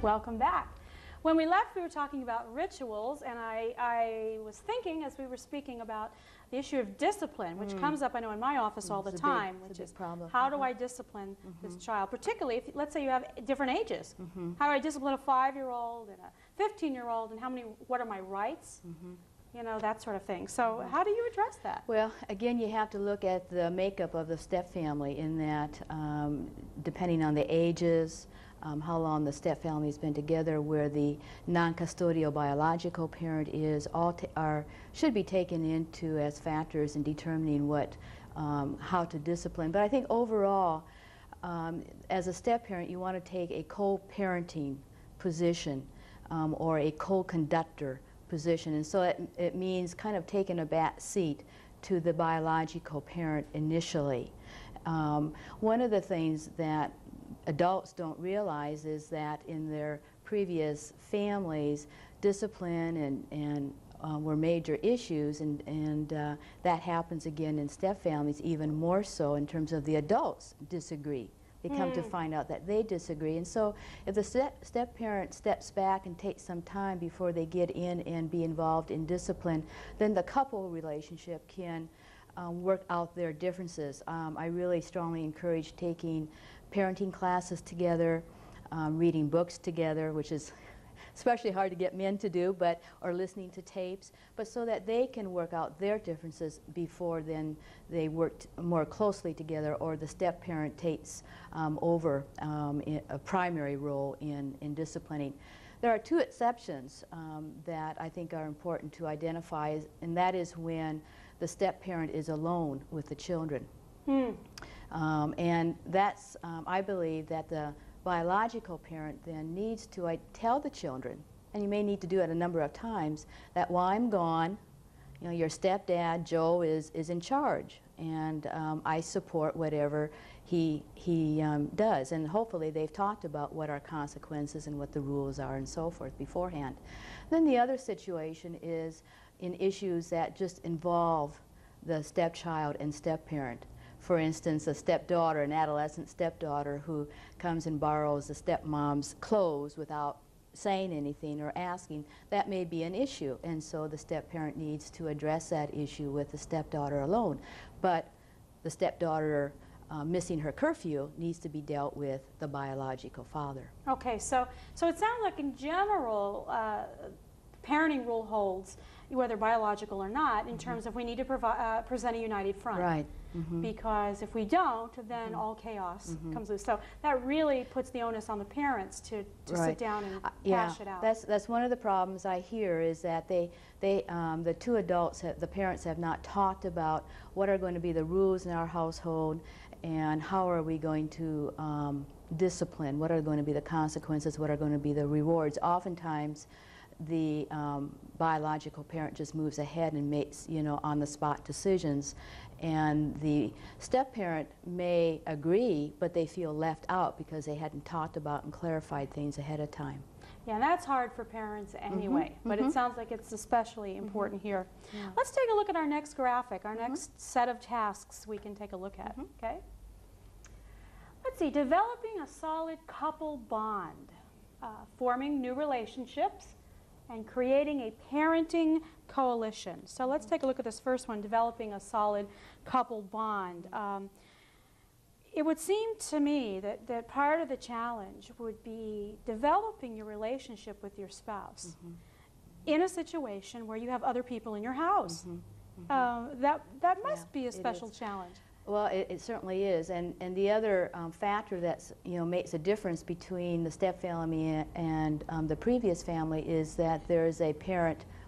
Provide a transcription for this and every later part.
Welcome back. When we left, we were talking about rituals, and I was thinking as we were speaking about the issue of discipline, which comes up, I know, in my office all the time, which is how do I discipline this child, particularly if, let's say, you have different ages. How do I discipline a 5-year-old and a 15-year-old, and what are my rights? You know, that sort of thing. So how do you address that? Well, again, you have to look at the makeup of the step family in that depending on the ages, how long the step family has been together, where the non-custodial biological parent is, should be taken into as factors in determining how to discipline. But I think overall, as a step parent, you want to take a co-parenting position or a co-conductor position, and so it means kind of taking a back seat to the biological parent initially. One of the things that adults don't realize is that in their previous families, discipline and were major issues, and that happens again in step families even more so in terms of the adults disagree. They come to find out that they disagree, and so if the step parent steps back and takes some time before they get in and be involved in discipline, then the couple relationship can work out their differences. I really strongly encourage taking parenting classes together, reading books together, which is especially hard to get men to do, or listening to tapes, but so that they can work out their differences before then they work more closely together, or the step parent takes over a primary role in disciplining. There are two exceptions that I think are important to identify, and that is when the step parent is alone with the children. And that's, I believe that the biological parent then needs to tell the children, and you may need to do it a number of times, that while I'm gone, you know, your stepdad, Joe, is in charge, and I support whatever he does. And hopefully they've talked about what our consequences and what the rules are and so forth beforehand. Then the other situation is in issues that just involve the stepchild and step-parent. For instance, a stepdaughter, an adolescent stepdaughter who comes and borrows the stepmom's clothes without saying anything or asking, that may be an issue, and so the step-parent needs to address that issue with the stepdaughter alone. But the stepdaughter missing her curfew needs to be dealt with the biological father. Okay, so it sounds like in general, parenting rule holds, whether biological or not, in terms of we need to present a united front. Right. Because if we don't, then all chaos comes loose. So that really puts the onus on the parents to sit down and hash it out. That's one of the problems I hear, is that the two adults, the parents, have not talked about what are going to be the rules in our household and how are we going to discipline, what are going to be the consequences, what are going to be the rewards. Oftentimes the biological parent just moves ahead and makes, you know, on-the-spot decisions, and the step-parent may agree, but they feel left out because they hadn't talked about and clarified things ahead of time. Yeah, and that's hard for parents anyway, but it sounds like it's especially important here. Yeah. Let's take a look at our next graphic, our next set of tasks we can take a look at, okay? Let's see, developing a solid couple bond, forming new relationships, and creating a parenting coalition. So let's take a look at this first one, developing a solid couple bond. It would seem to me that part of the challenge would be developing your relationship with your spouse in a situation where you have other people in your house. That must be a special challenge. Well, it certainly is, and the other factor that makes a difference between the step family and the previous family is that there is a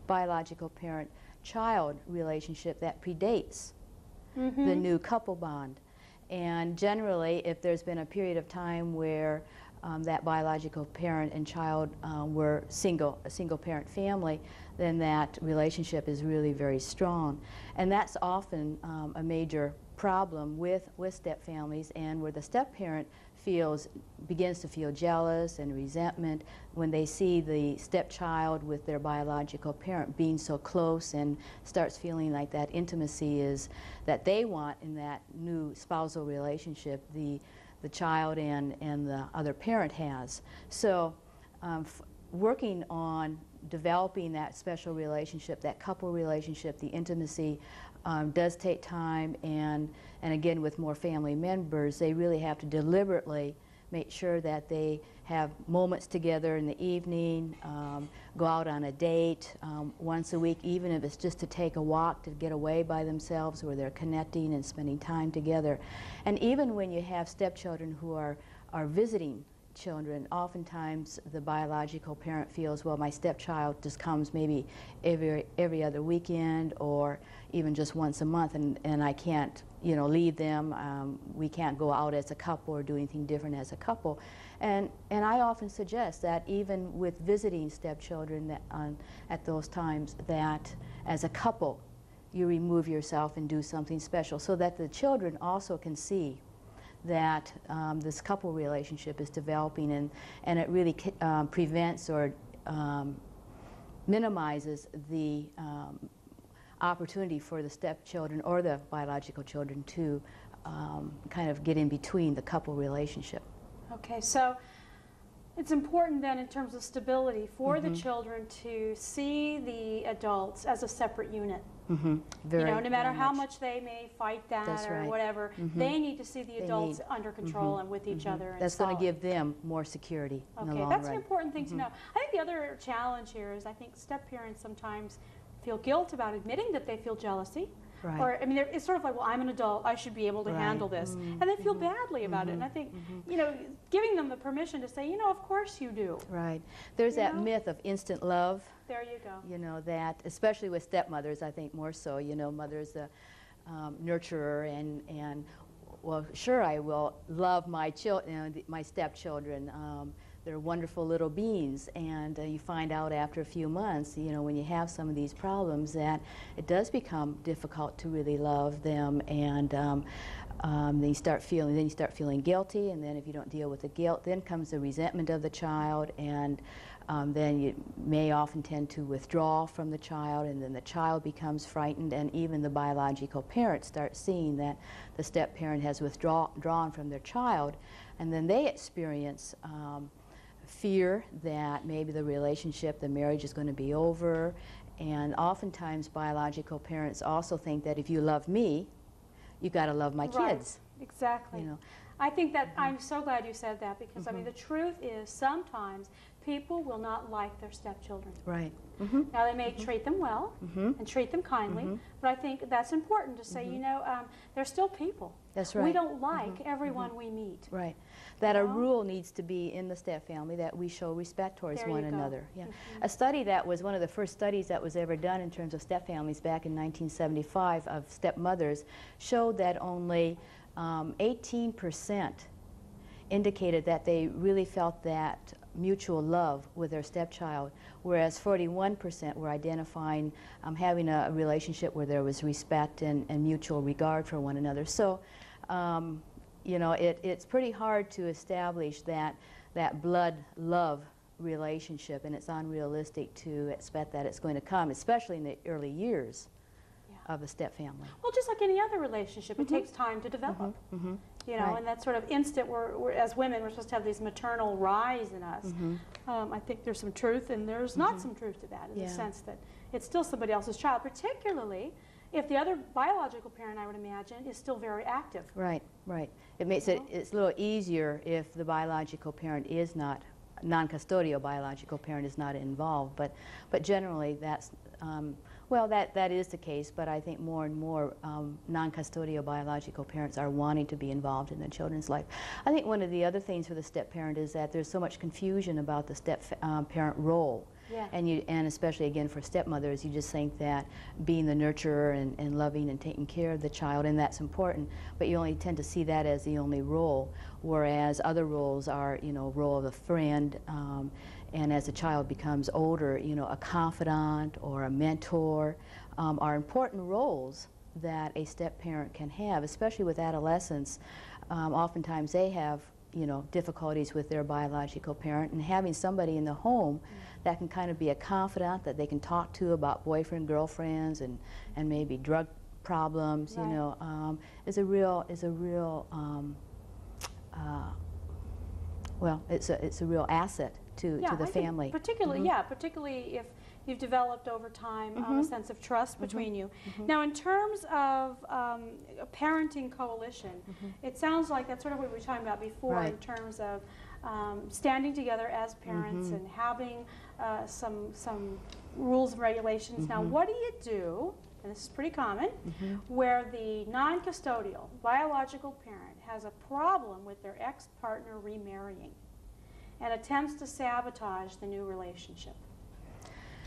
biological parent-child relationship that predates the new couple bond, and generally, if there's been a period of time where that biological parent and child were a single parent family, then that relationship is really very strong, and that's often a major problem with step families, and where the step parent begins to feel jealous and resentment when they see the stepchild with their biological parent being so close, and starts feeling like that intimacy is that they want in that new spousal relationship the child and the other parent has. So working on developing that special relationship, that couple relationship, the intimacy, does take time, and again, with more family members, they really have to deliberately make sure that they have moments together in the evening, go out on a date once a week, even if it's just to take a walk, to get away by themselves, where they're connecting and spending time together. And even when you have stepchildren who are visiting children, oftentimes the biological parent feels, well, my stepchild just comes maybe every other weekend or even just once a month, and I can't, you know, leave them. We can't go out as a couple or do anything different as a couple. And I often suggest that even with visiting stepchildren that, at those times, that as a couple you remove yourself and do something special so that the children also can see that this couple relationship is developing, and it really prevents or minimizes the opportunity for the stepchildren or the biological children to kind of get in between the couple relationship. Okay, so it's important then in terms of stability for the children to see the adults as a separate unit. Very, you know, no matter how much they may fight that That's or right. whatever, they need to see the adults under control and with each other. And That's going to solid. give them more security in the long that's run. an important thing to know. I think the other challenge here is I think step-parents sometimes feel guilt about admitting that they feel jealousy. Right. Or, I mean, it's sort of like, well, I'm an adult, I should be able to handle this. And they feel badly about it. And I think, you know, giving them the permission to say, you know, of course you do. Right. There's You that know? myth of instant love. There you go. You know, that, especially with stepmothers, I think more so, you know, mother's a nurturer, and well, sure, I will love my my stepchildren. They're wonderful little beings, and you find out after a few months, you know, when you have some of these problems, that it does become difficult to really love them, and then you start feeling guilty, and then if you don't deal with the guilt, then comes the resentment of the child, and then you may often tend to withdraw from the child, and then the child becomes frightened, and even the biological parents start seeing that the step-parent has withdrawn from their child, and then they experience fear that maybe the relationship, the marriage is going to be over, and oftentimes biological parents also think that if you love me, you got to love my kids. Exactly. You know. I think that I'm so glad you said that, because I mean the truth is sometimes people will not like their stepchildren. Right. Now they may treat them well and treat them kindly, but I think that's important to say, you know, they're still people. That's right. We don't like everyone we meet. Right. That a rule needs to be in the step family that we show respect towards There one you go. another. Yeah. A study that was one of the first studies that was ever done in terms of step families back in 1975 of stepmothers showed that only 18% indicated that they really felt that mutual love with their stepchild, whereas 41% were identifying having a relationship where there was respect and mutual regard for one another. So, you know, it's pretty hard to establish that blood love relationship, and it's unrealistic to expect that it's going to come, especially in the early years of a step family. Well, just like any other relationship, it takes time to develop. You know, Right. and that sort of instant, we're, as women, we're supposed to have these maternal rise in us. I think there's some truth, and there's not some truth to that, in the sense that it's still somebody else's child, particularly if the other biological parent, I would imagine, is still very active. Right, right. It makes it's a little easier if the biological parent is not, non-custodial biological parent is not involved, but generally that's, well, that is the case, but I think more and more non-custodial biological parents are wanting to be involved in their children's life. I think one of the other things for the step-parent is that there's so much confusion about the step-parent role. Yeah. And especially, again, for stepmothers, you just think that being the nurturer and loving and taking care of the child, and that's important, but you only tend to see that as the only role, whereas other roles are, you know, role of a friend, and as the child becomes older, you know, a confidant or a mentor are important roles that a step-parent can have, especially with adolescents. Oftentimes they have, you know, difficulties with their biological parent, and having somebody in the home that can kind of be a confidant that they can talk to about boyfriend, girlfriends, and maybe drug problems, you know, is a real well, it's a real asset to I the think family. particularly, yeah, particularly if you've developed over time a sense of trust between you. Now, in terms of a parenting coalition, it sounds like that's sort of what we were talking about before in terms of standing together as parents and having some rules and regulations. Now, what do you do, and this is pretty common, where the non-custodial biological parent has a problem with their ex-partner remarrying and attempts to sabotage the new relationship?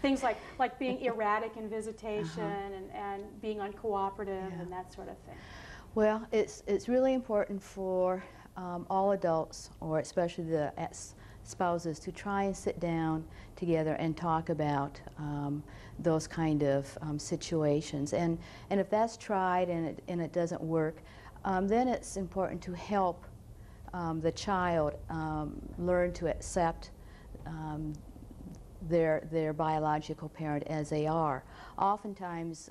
Things like being erratic in visitation and being uncooperative and that sort of thing. Well, it's really important for all adults, or especially the spouses, to try and sit down together and talk about those kind of situations. And if that's tried and it doesn't work, then it's important to help the child learn to accept their biological parent as they are. Oftentimes,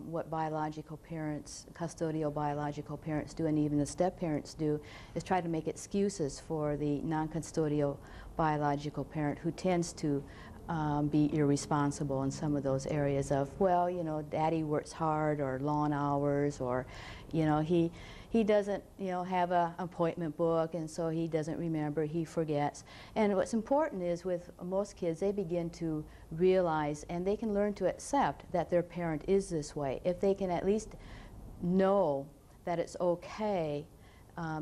what biological parents, custodial biological parents do, and even the step-parents do, is try to make excuses for the non-custodial biological parent, who tends to be irresponsible in some of those areas of, well, you know, daddy works hard, or long hours, or, you know, he doesn't, you know, have an appointment book, and so he doesn't remember, he forgets. And what's important is, with most kids, they begin to realize, and they can learn to accept that their parent is this way. If they can at least know that it's okay,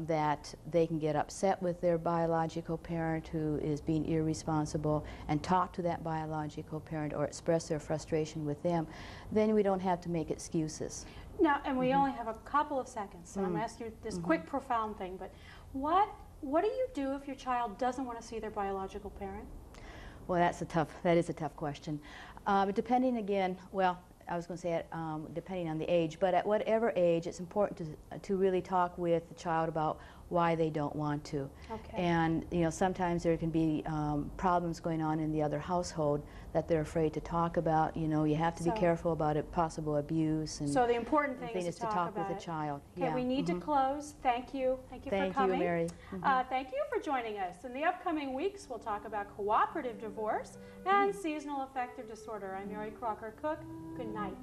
that they can get upset with their biological parent who is being irresponsible and talk to that biological parent or express their frustration with them, then we don't have to make excuses. Now, and we only have a couple of seconds, so I'm going to ask you this quick, profound thing, but what do you do if your child doesn't want to see their biological parent? Well, that is a tough question. Depending, again, well, I was going to say it depending on the age, but at whatever age, it's important to really talk with the child about why they don't want to. Okay. And, you know, sometimes there can be problems going on in the other household that they're afraid to talk about. You know, you have to be careful about it, possible abuse. And so the important thing is to talk about with the child. Okay, we need to close. Thank you. Thank you for coming. Thank you, Mary. Thank you for joining us. In the upcoming weeks, we'll talk about cooperative divorce and seasonal affective disorder. I'm Mary Crocker-Cook. Good night.